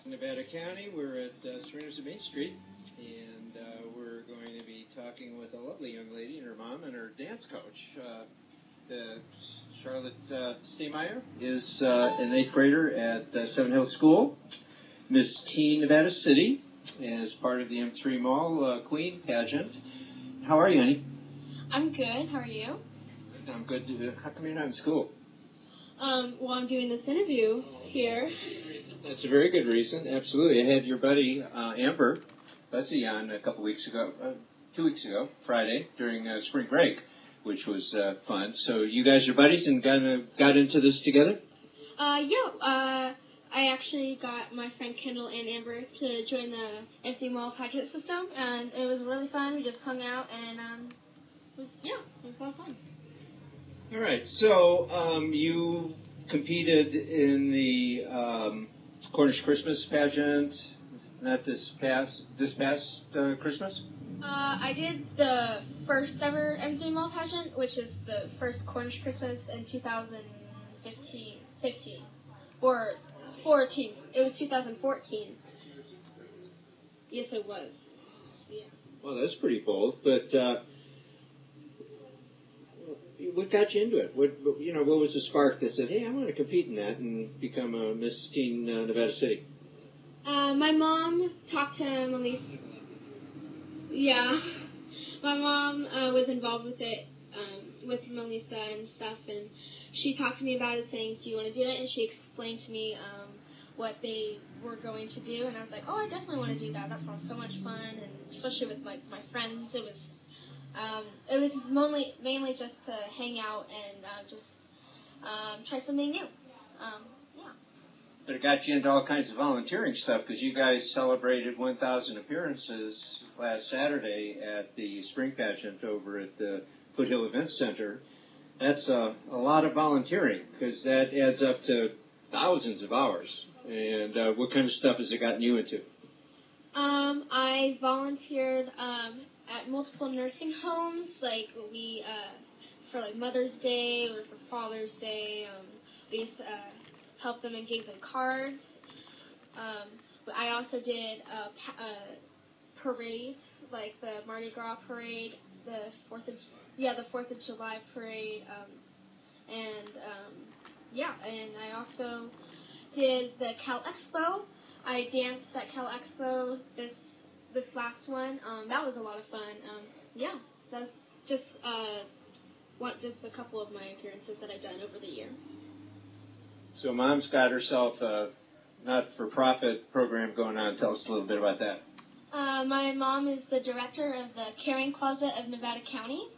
Nevada County. We're at Serena's at Main Street, and we're going to be talking with a lovely young lady and her mom and her dance coach. Charlotte Stehmeyer is an 8th grader at Seven Hills School, Miss Teen Nevada City, as part of the M3 Mall Queen pageant. How are you, honey? I'm good. How are you? I'm good. How come you're not in school? Well, I'm doing this interview here. That's a very good reason. Absolutely. I had your buddy Amber Bussey on a couple weeks ago, 2 weeks ago, Friday, during spring break, which was fun. So you guys are buddies and got into this together? I actually got my friend Kendall and Amber to join the MC Mall pageant system, and it was really fun. We just hung out, and it was a lot of fun. All right. So you competed in the Cornish Christmas pageant, not this past Christmas? I did the first ever MC Mall pageant, which is the first Cornish Christmas in 2015 or 14. It was 2014. Yes, it was. Yeah. Well, that's pretty bold, but what got you into it? What was the spark that said, "Hey, I want to compete in that and become a Miss Teen Nevada City"? My mom talked to Melissa. Yeah, my mom was involved with it, with Melissa and stuff, and she talked to me about it, saying, "Do you want to do it?" And she explained to me what they were going to do, and I was like, "Oh, I definitely want to do that. That sounds so much fun," and especially with my friends, it was mainly just to hang out and just try something new. But it got you into all kinds of volunteering stuff because you guys celebrated 1,000 appearances last Saturday at the spring pageant over at the Foothill Events Center. That's a lot of volunteering because that adds up to thousands of hours. And what kind of stuff has it gotten you into? I volunteered at multiple nursing homes, like for like Mother's Day or for Father's Day. We used to help them and gave them cards. But I also did parades, like the Mardi Gras parade, the 4th of July parade, and I also did the Cal Expo. I danced at Cal Expo this last one. That was a lot of fun. That's just just a couple of my appearances that I've done over the year. So Mom's got herself a not-for-profit program going on. Tell us a little bit about that. My mom is the director of the Caring Closet of Nevada County.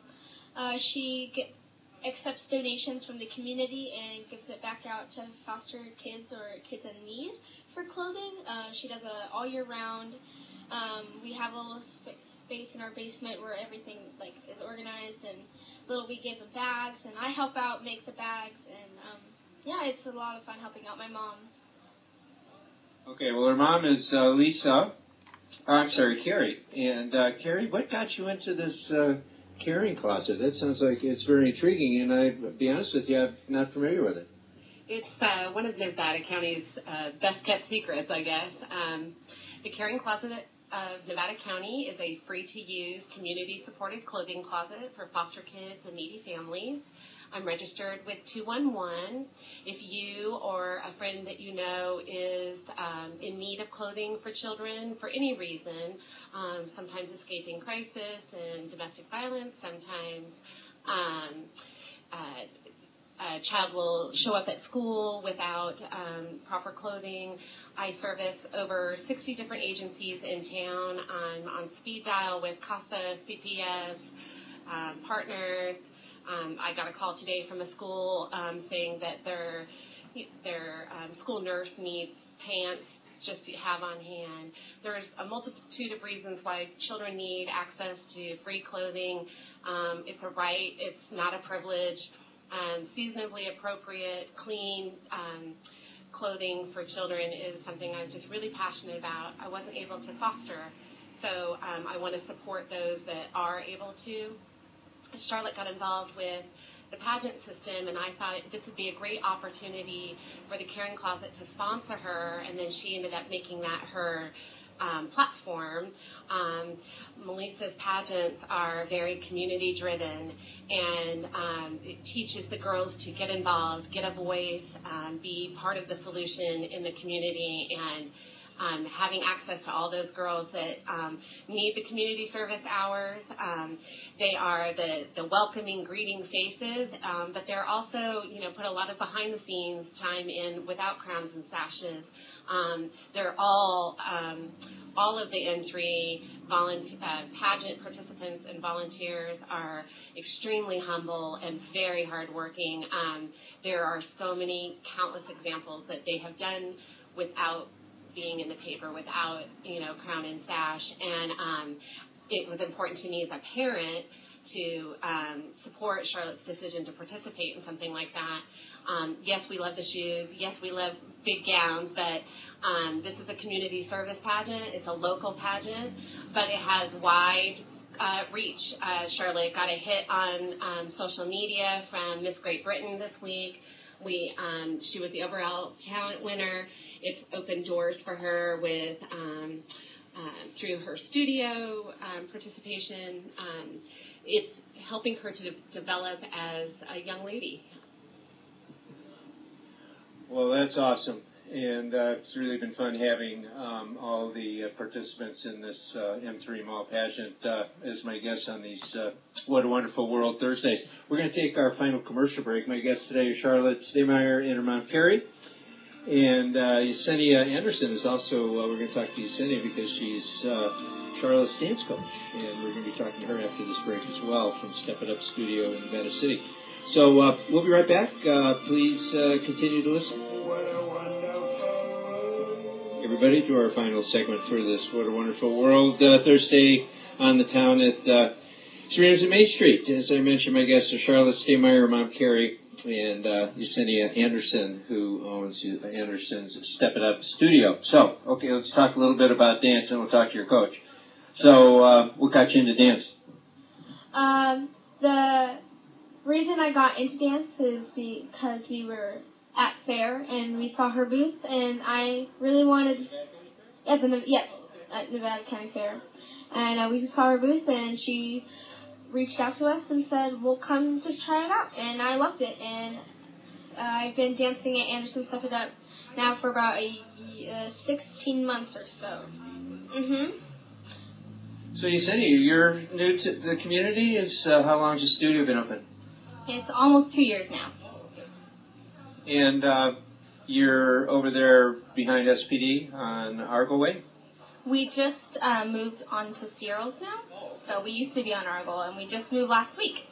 She accepts donations from the community and gives it back out to foster kids or kids in need for clothing. She does it all year round. We have a little space in our basement where everything is organized, and we give them bags, and I help out make the bags, and it's a lot of fun helping out my mom. Okay, well, her mom is Carrie. And Carrie, what got you into this Caring Closet? That sounds like it's very intriguing, and I'll be honest with you, I'm not familiar with it. It's one of Nevada County's best-kept secrets, I guess. The Caring Closet of Nevada County is a free-to-use, community-supported clothing closet for foster kids and needy families. I'm registered with 211. If you or a friend that you know is in need of clothing for children for any reason, sometimes escaping crisis and domestic violence, sometimes a child will show up at school without proper clothing. I service over 60 different agencies in town. I'm on speed dial with CASA, CPS, partners. I got a call today from a school saying that their school nurse needs pants just to have on hand. There's a multitude of reasons why children need access to free clothing. It's a right. It's not a privilege. Seasonably appropriate, clean clothing for children is something I'm just really passionate about. I wasn't able to foster, so I want to support those that are able to. Charlotte got involved with the pageant system, and I thought this would be a great opportunity for the Caring Closet to sponsor her, and then she ended up making that her platform. Melissa's pageants are very community driven, and it teaches the girls to get involved, get a voice, be part of the solution in the community, and having access to all those girls that need the community service hours. They are the welcoming, greeting faces, but they're also, put a lot of behind the scenes time in without crowns and sashes. They're all of the N3 pageant participants and volunteers are extremely humble and very hardworking. There are so many countless examples that they have done without being in the paper, without, crown and sash. And it was important to me as a parent to support Charlotte's decision to participate in something like that. Yes, we love the shoes. Yes, we love big gowns, but this is a community service pageant. It's a local pageant, but it has wide reach. Charlotte got a hit on social media from Miss Great Britain this week. She was the overall talent winner. It's opened doors for her with through her studio participation. It's helping her to develop as a young lady. Well, that's awesome. And it's really been fun having all the participants in this M3 Mall pageant as my guests on these What a Wonderful World Thursdays. We're going to take our final commercial break. My guests today are Charlotte Stehmeyer and her mom, Carrie. And Yesenia Anderson is also, we're going to talk to Yesenia because she's Charlotte's dance coach. And we're going to be talking to her after this break as well from Step It Up Studio in Nevada City. So we'll be right back. Please continue to listen. Everybody, to our final segment for this What a Wonderful World Thursday on the town at Serena's and Main Street. As I mentioned, my guests are Charlotte Stehmeyer, Mom Carrie, and Yesenia Anderson, who owns Anderson's Step It Up Studio. So, okay, let's talk a little bit about dance, and we'll talk to your coach. So, what got you into dance? The reason I got into dance is because we were at fair and we saw her booth, and I really wanted. At Nevada County Fair, and we just saw her booth, and she reached out to us and said, "Well, come just try it out," and I loved it, and I've been dancing at Anderson Step It Up now for about 16 months or so. So Yesenia, you're new to the community. How long has the studio been open? It's almost 2 years now. And you're over there behind SPD on Argo Way? We just moved on to Cyrils now. So we used to be on Argo, and we just moved last week.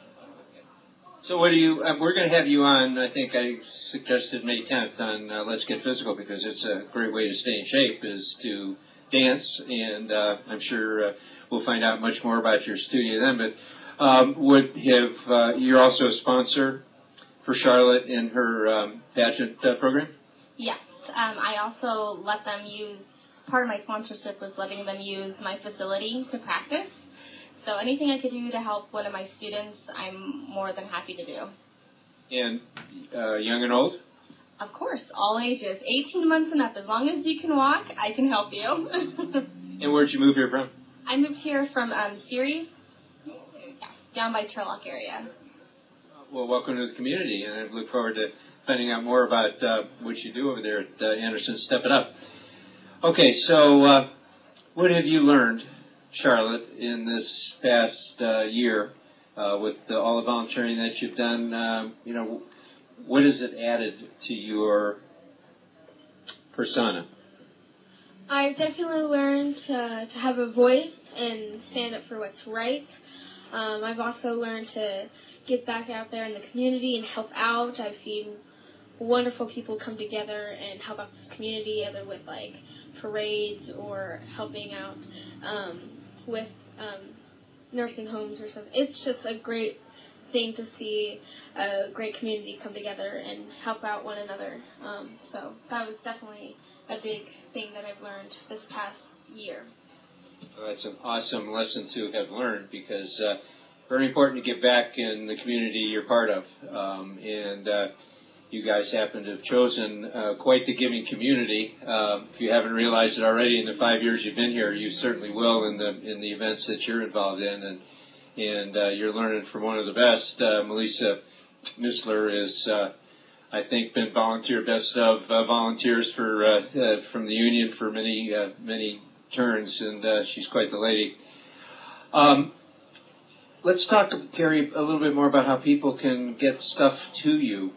So what do you, we're going to have you on, I think I suggested May 10th on Let's Get Physical, because it's a great way to stay in shape is to dance, and I'm sure we'll find out much more about your studio then. But you're also a sponsor for Charlotte in her pageant program? Yes. I also let them use, part of my sponsorship was letting them use my facility to practice. So anything I could do to help one of my students, I'm more than happy to do. And young and old? Of course, all ages, 18 months and up. As long as you can walk, I can help you. And where'd you move here from? I moved here from Ceres, down by Turlock area. Well, welcome to the community, and I look forward to finding out more about what you do over there at Anderson Step It Up. Okay, so what have you learned, Charlotte, in this past year with all the volunteering that you've done? What has it added to your persona? I've definitely learned to have a voice and stand up for what's right. I've also learned to get back out there in the community and help out. I've seen wonderful people come together and help out this community, either with like parades or helping out with nursing homes or something. It's just a great thing to see a great community come together and help out one another. So that was definitely a big thing that I've learned this past year. Well, that's an awesome lesson to have learned, because very important to give back in the community you're part of. You guys happen to have chosen quite the giving community. If you haven't realized it already in the 5 years you've been here, you certainly will in the events that you're involved in. And you're learning from one of the best. Melissa Missler is, I think, been best of volunteers from the union for many turns, and she's quite the lady. Let's talk, Carrie, a little bit more about how people can get stuff to you,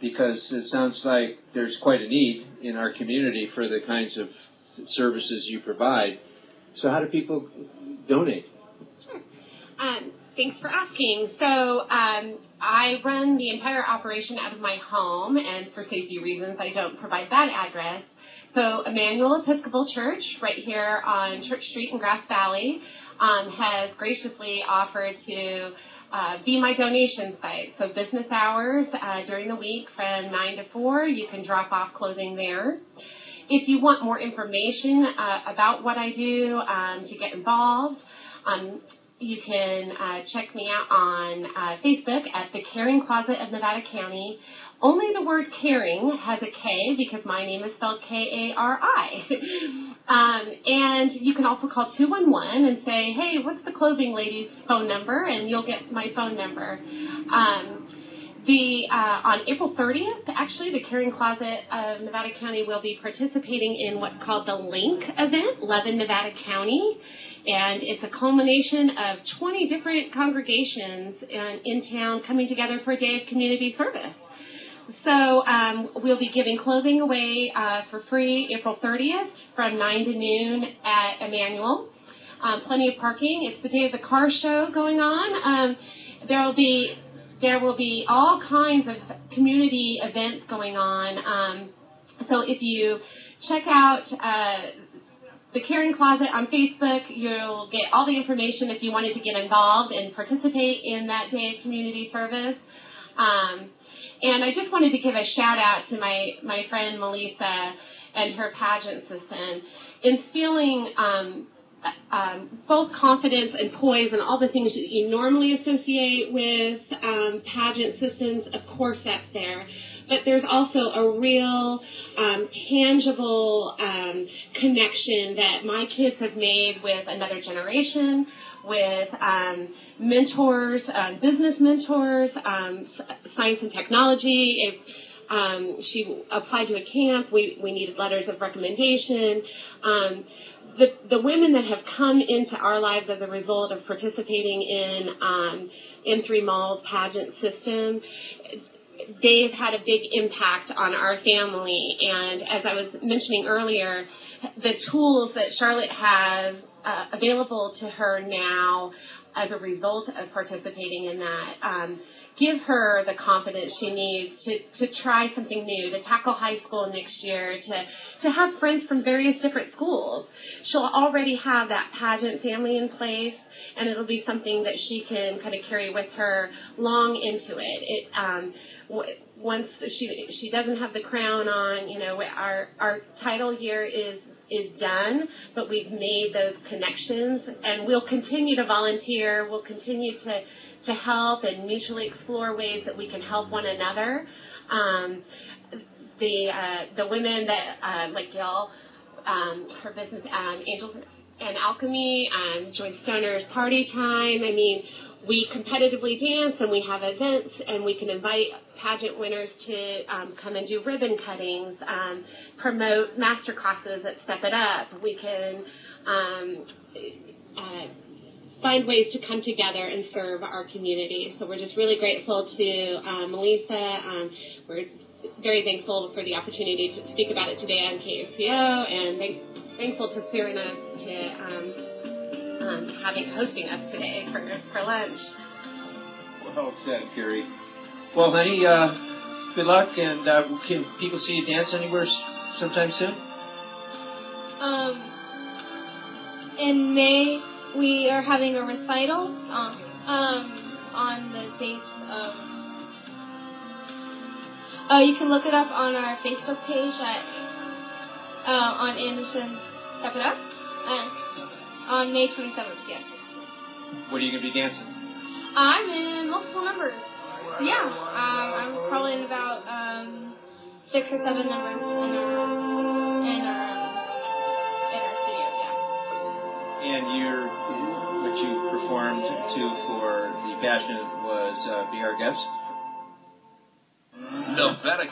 because it sounds like there's quite a need in our community for the kinds of services you provide. So how do people donate? Sure. Thanks for asking. So I run the entire operation out of my home, and for safety reasons, I don't provide that address. So Emmanuel Episcopal Church, right here on Church Street in Grass Valley, has graciously offered to be my donation site. So business hours during the week from 9 to 4, you can drop off clothing there. If you want more information about what I do to get involved, you can check me out on Facebook at the Caring Closet of Nevada County. Only the word caring has a K because my name is spelled Kari. And you can also call 211 and say, hey, what's the clothing lady's phone number? And you'll get my phone number. On April 30th, actually, the Caring Closet of Nevada County will be participating in what's called the LINK event, Love in Nevada County. And it's a culmination of 20 different congregations in town coming together for a day of community service. So we'll be giving clothing away for free April 30th from 9 to noon at Emmanuel. Plenty of parking. It's the day of the car show going on. There will be all kinds of community events going on. So if you check out the Caring Closet on Facebook, you'll get all the information if you wanted to get involved and participate in that day of community service. And I just wanted to give a shout out to my friend Melissa and her pageant system. Instilling both confidence and poise and all the things that you normally associate with pageant systems, of course that's there. But there's also a real tangible connection that my kids have made with another generation, with mentors, business mentors, science and technology. She applied to a camp. We needed letters of recommendation. The women that have come into our lives as a result of participating in M3 Mall's pageant system, they've had a big impact on our family. And as I was mentioning earlier, the tools that Charlotte has available to her now as a result of participating in that give her the confidence she needs to try something new, to tackle high school next year, to have friends from various different schools. She'll already have that pageant family in place, and it'll be something that she can kind of carry with her long into it. Once she doesn't have the crown on, our title year is done, but we've made those connections, and we'll continue to volunteer. We'll continue to help and mutually explore ways that we can help one another. The women that like y'all, her business, Angels and Alchemy, Joyce Stoner's Party Time. I mean, we competitively dance and we have events, and we can invite pageant winners to come and do ribbon cuttings, promote master classes at Step It Up. We can find ways to come together and serve our community. So we're just really grateful to Melissa. We're very thankful for the opportunity to speak about it today on KSCO, and thankful to Serena to hosting us today for lunch. Well said, Carrie. Well, honey, good luck, and can people see you dance anywhere sometime soon? In May, we are having a recital on the dates of... you can look it up on our Facebook page on Anderson's Step It Up on May 27th, yes. What are you going to be dancing? I'm in multiple numbers. Yeah, I'm probably in about 6 or 7 numbers in our studio. Yeah. And what you performed to for the pageant was Be Our Guest? Nevada